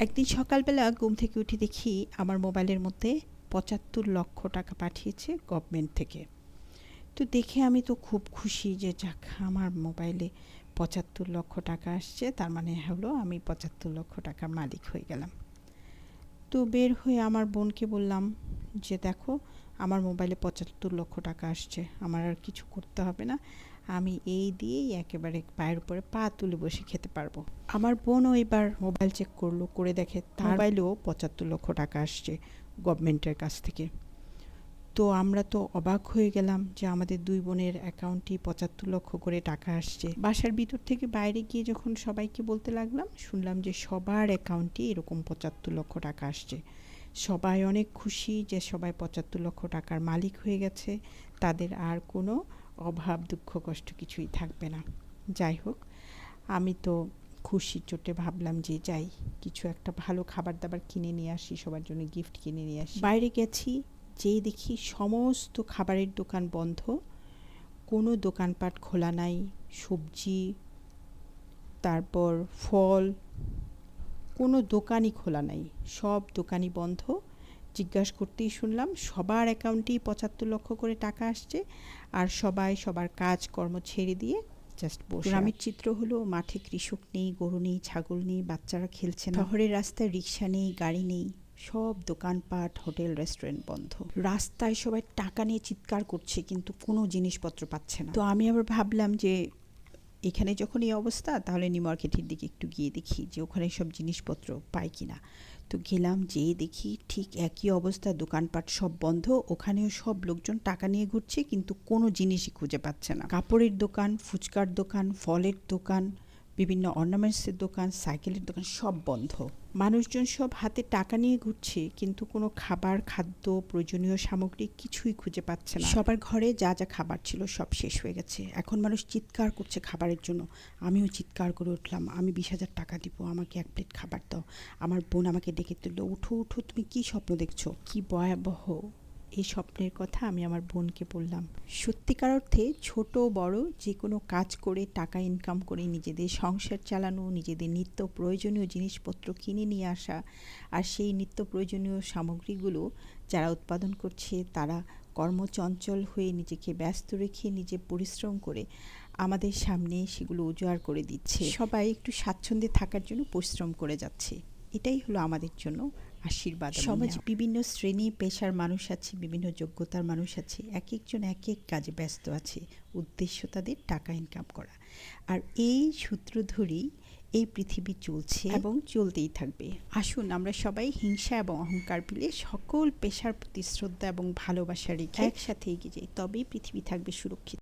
একদিন সকালবেলা ঘুম থেকে উঠে দেখি আমার মোবাইলের মধ্যে ৭৫ লক্ষ টাকা পাঠিয়েছে গভর্নমেন্ট থেকে। তো দেখে আমি তো খুব খুশি যে যাক আমার মোবাইলে ৭৫ লক্ষ টাকা আসছে, তার মানে হলো আমি ৭৫ লক্ষ টাকার মালিক হয়ে গেলাম। তো বের হয়ে আমার বোনকে বললাম যে দেখো আমার মোবাইলে ৭৫ লক্ষ টাকা আসছে, আমার আর কিছু করতে হবে না, আমি এই দিয়েই একেবারে পায়ের উপরে পা তুলে বসে খেতে পারবো। আমার বোনও এবার মোবাইল চেক করলো, করে দেখে তার মোবাইলেও ৭৫ লক্ষ টাকা আসছে গভর্নমেন্টের কাছ থেকে। তো আমরা তো অবাক হয়ে গেলাম যে আমাদের দুই বোনের অ্যাকাউন্টে ৭৫ লক্ষ করে টাকা আসছে। বাসার ভিতর থেকে বাইরে গিয়ে যখন সবাইকে বলতে লাগলাম, শুনলাম যে সবার অ্যাকাউন্টে এরকম ৭৫ লক্ষ টাকা আসছে। সবাই অনেক খুশি যে সবাই ৭৫ লক্ষ টাকার মালিক হয়ে গেছে, তাদের আর কোনো অভাব দুঃখ কষ্ট কিছুই থাকবে না। যাই হোক, আমি তো খুশির চোটে ভাবলাম যে যাই কিছু একটা ভালো খাবার দাবার কিনে নিয়ে আসি, সবার জন্য গিফট কিনে নিয়ে আসি। বাইরে গেছি, যেই দেখি সমস্ত খাবারের দোকান বন্ধ, কোনো দোকানপাট খোলা নাই। সবজি, তারপর ফল, কোনো দোকানই খোলা নাই, সব দোকানই বন্ধ। জিজ্ঞাসা করতেই শুনলাম সবার অ্যাকাউন্টেই ৭৫ লক্ষ করে টাকা আসছে, আর সবাই সবার কাজকর্ম ছেড়ে দিয়ে জাস্ট বসে। গ্রামের চিত্র হলো, মাঠে কৃষক নেই, গরু নেই, ছাগল নেই, বাচ্চারা খেলছে না। শহরের রাস্তায় রিক্সা নেই, গাড়ি নেই, সব দোকানপাট, হোটেল, রেস্টুরেন্ট বন্ধ। রাস্তায় সবাই টাকা নিয়ে চিৎকার করছে কিন্তু কোনো জিনিসপত্র পাচ্ছে না। তো আমি আবার ভাবলাম যে এখানে যখন এই অবস্থা, তাহলে নিউ মার্কেটের দিকে একটু গিয়ে দেখি যে ওখানে সব জিনিসপত্র পাই কিনা। তো গেলাম, যেয়ে দেখি ঠিক একই অবস্থা, দোকানপাট সব বন্ধ, ওখানেও সব লোকজন টাকা নিয়ে ঘুরছে কিন্তু কোনো জিনিসই খুঁজে পাচ্ছে না। কাপড়ের দোকান, ফুচকার দোকান, ফলের দোকান, বিভিন্ন অর্নামেন্টসের দোকান, সাইকেলের দোকান সব বন্ধ। মানুষজন সব হাতে টাকা নিয়ে ঘুরছে কিন্তু কোনো খাবার, খাদ্য, প্রয়োজনীয় সামগ্রী কিছুই খুঁজে পাচ্ছে না। সবার ঘরে যা যা খাবার ছিল সব শেষ হয়ে গেছে। এখন মানুষ চিৎকার করছে খাবারের জন্য। আমিও চিৎকার করে উঠলাম, আমি ২০,০০০ টাকা দিব, আমাকে ১ প্লেট খাবার দাও। আমার বোন আমাকে ডেকে তুললো, উঠো উঠো, তুমি কি স্বপ্ন দেখছো? কি ভয়াবহ এই স্বপ্নের কথা আমি আমার বোনকে বললাম। সত্যিকার অর্থে ছোট বড় যে কোনো কাজ করে টাকা ইনকাম করে নিজেদের সংসার চালানো, নিজেদের নিত্য প্রয়োজনীয় জিনিসপত্র কিনে নিয়ে আসা, আর সেই নিত্য প্রয়োজনীয় সামগ্রীগুলো যারা উৎপাদন করছে তারা কর্মচঞ্চল হয়ে নিজেকে ব্যস্ত রেখে নিজে পরিশ্রম করে আমাদের সামনে সেগুলো উজাড় করে দিচ্ছে। সবাই একটু স্বাচ্ছন্দ্যে থাকার জন্য পরিশ্রম করে যাচ্ছে। এটাই হলো আমাদের জন্য আশীর্বাদ। সমাজে বিভিন্ন শ্রেণী পেশার মানুষ আছে, বিভিন্ন যোগ্যতার মানুষ আছে, এক একজন এক এক কাজে ব্যস্ত আছে, উদ্দেশ্য তাদের টাকা ইনকাম করা। আর এই সূত্র ধরেই এই পৃথিবী চলছে এবং চলতেই থাকবে। আসুন আমরা সবাই হিংসা এবং অহংকার ভুলে সকল পেশার প্রতি শ্রদ্ধা এবং ভালোবাসা রেখে একসাথে এগিয়ে যাই, তবেই পৃথিবী থাকবে সুরক্ষিত।